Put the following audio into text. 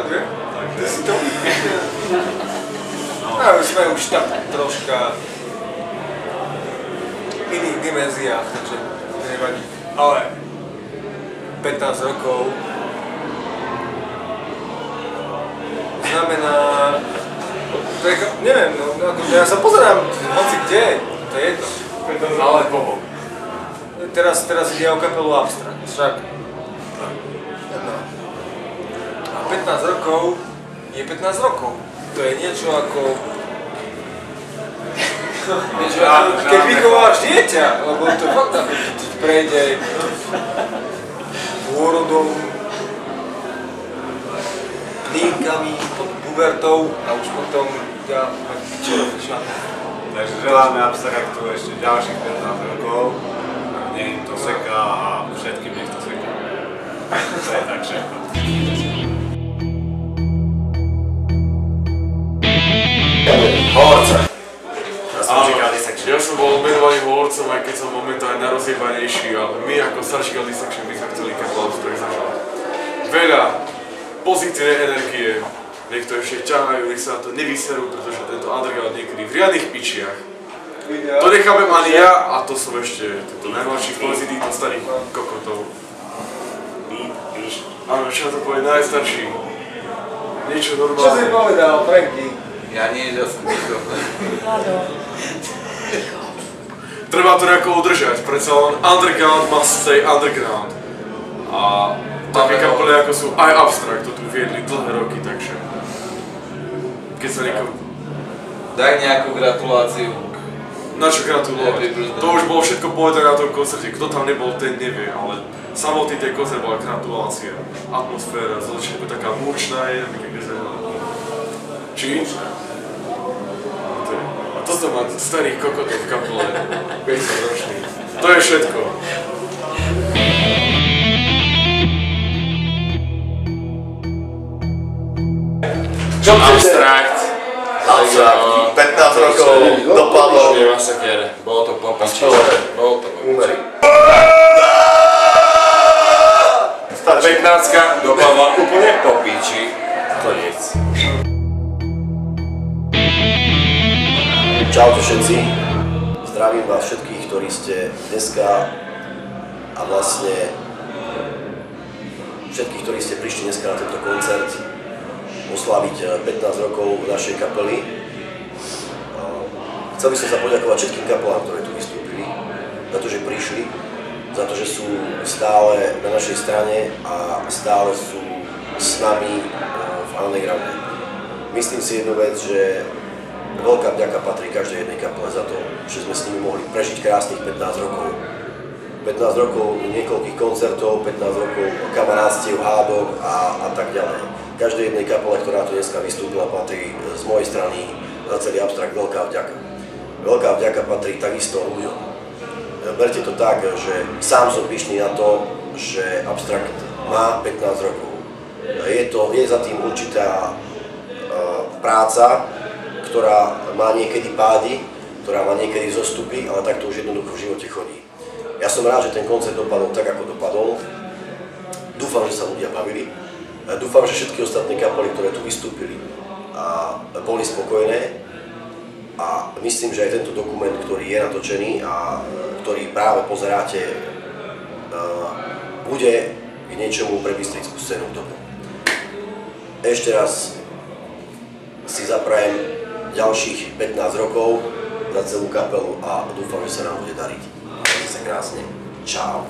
Takže? Ty si to? No, sme už tak troška v iných dimenziách, takže nevadí. Ale 15 rokov znamená, neviem, no, ja sa pozerám hoci kde, to je jedno. Ale koho? Teraz ide o kapelu Abstract, však. No. A 15 rokov je 15 rokov. To je niečo ako... keď vychováš dieťa, lebo to je fakt ako, keď prejde pôrodom, línkami, pubertou a už potom čo? Takže želáme Abstractu ešte ďalších 15 rokov. Nech im to seká a všetkým nech to seká. To je tak všetko. Hovorca. Ja som bol menovaný hovorcom, aj keď som momentálne najrozjebanejší, ale my ako starší Gal Dissection by sme chceli kapelu Abstract zažívať. Veľa pozitívnej energie, nech to ešte ťahajú, nech sa na to nevyserú, pretože tento underground niekedy v riadnych pičiach. To nechápem ani ja, a to som ešte najmladší v pozí týchto starých kokotov. Áno, čo to povie najstarší? Niečo normálne. Čo si povedal, Franky? Ja nie, že som ticho. Treba to nejako udržať, predsa len underground must stay underground. A také kapely ako sú aj Abstract, to tu viedli dlhé roky, takže... Keď sa niekoho... Daj nejakú gratuláciu. Na čo gratulovať? To už bolo všetko povedané na tom koncerte, kto tam nebol, ten nevie, ale samotný ten koncert bola gratulácia. Atmosféra, zo začiatku taká mučná je, keď sa... Či? A toto má starých kokotov v kapele, 50 ročný. To je všetko. Čo chcete? Abstract. 15 rokov dopadlo. Masaker. Bolo to popiči. Bolo to Úmery. 15 dopadla úplne popiči. Koniec. Čaute všetci. Zdravím vás všetkých, ktorí ste dneska a vlastne všetkých, ktorí ste prišli dneska na tento koncert oslaviť 15 rokov našej kapely. Chcel by som sa poďakovať všetkým kapelám, ktoré tu vystúpili, za to, že prišli, za to, že sú stále na našej strane a stále sú s nami v undergrounde. Myslím si jednu vec, že veľká vďaka patrí každej jednej kapele za to, že sme s nimi mohli prežiť krásnych 15 rokov. 15 rokov niekoľkých koncertov, 15 rokov kamarátstiev, hádok a tak ďalej. Každej jednej kapele, ktorá tu dneska vystúpila, patrí z mojej strany za celý Abstract veľká vďaka. Veľká vďaka patrí takisto ľuďom. Berte to tak, že sám som pyšný na to, že Abstract má 15 rokov. Je za tým určitá práca, ktorá má niekedy pády, ktorá má niekedy zostupy, ale tak to už jednoducho v živote chodí. Ja som rád, že ten koncert dopadol tak, ako dopadol. Dúfam, že sa ľudia bavili. Dúfam, že všetky ostatné kapely, ktoré tu vystúpili, boli spokojné. A myslím, že aj tento dokument, ktorý je natočený a ktorý práve pozeráte, bude k niečomu pre bystrickú scénu dobrú. Ešte raz si zaprajem ďalších 15 rokov za celú kapelu a dúfam, že sa nám bude dariť. Majte sa krásne. Čau.